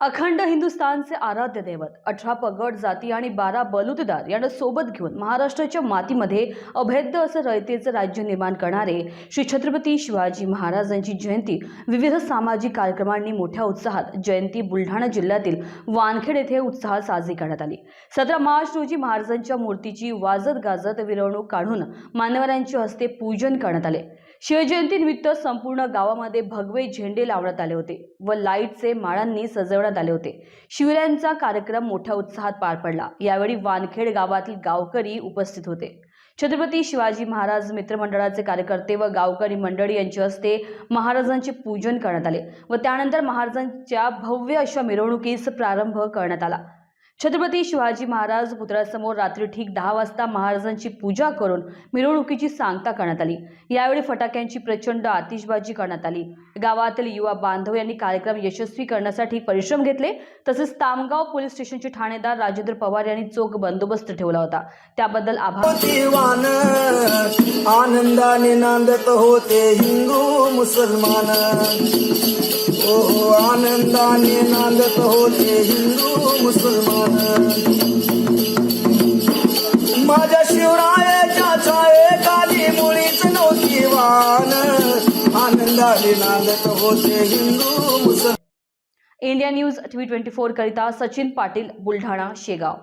अखंड हिंदुस्थानचे आराध्य दैवत 18 पगड जाती आणि 12 बलुतेदार यांना सोबत घेऊन महाराष्ट्राच्या मातीमध्ये अभेद्य असं रयतेचं राज्य निर्माण करणारे श्री छत्रपती शिवाजी महाराजांची जयंती विविध सामाजिक कार्यक्रमांनी मोठ्या उत्साहात जयंती बुलढाणा जिल्ह्यातील वानखेड येथे उत्साहात साजरी करण्यात आली। 17 मार्च रोजी महाराजांच्या मूर्तीची वाजत गाजत मिरवणूक काढून मान्यवरांच्या हस्ते पूजन करण्यात आले। शिवजयंतीनिमित्त संपूर्ण गावामध्ये भगवे झेंडे लावण्यात आले होते व लाईटचे माळांनी सजवण्यात आले होते। शिवरायांचा कार्यक्रम मोठ्या उत्साहात पार पडला। यावेळी वानखेड गावातील गावकरी उपस्थित होते। छत्रपती शिवाजी महाराज मित्रमंडळाचे कार्यकर्ते व गावकरी मंडळी यांच्या हस्ते महाराजांचे पूजन करण्यात आले व त्यानंतर महाराजांच्या भव्य अशा मिरवणुकीस प्रारंभ करण्यात आला। छत्रपती शिवाजी महाराज पुतळ्यासमोर रात्री ठीक 10 वाजता महाराजांची पूजा करून मिरवणुकीची सांगता करण्यात आली। यावेळी फटाक्यांची प्रचंड आतिषबाजी करण्यात आली। गावातील युवा बांधव यांनी कार्यक्रम यशस्वी करण्यासाठी परिश्रम घेतले। तसेच तामगाव पोलीस स्टेशनचे ठाणेदार राजेंद्र पवार यांनी चोख बंदोबस्त ठेवला होता, त्याबद्दल आभार। आनंदाने नांदत होते हिंदू मुसलमान, आनंदाने नांदत होते हिंदू मुसलमान। माझ्या शिवरायाच्या छायेखाली मुळीच नव्हती वान, आनंदाने नांदत होते हिंदू मुसलमान। इंडिया न्यूज TV 24 करिता सचिन पाटील, बुलढाणा, शेगाव।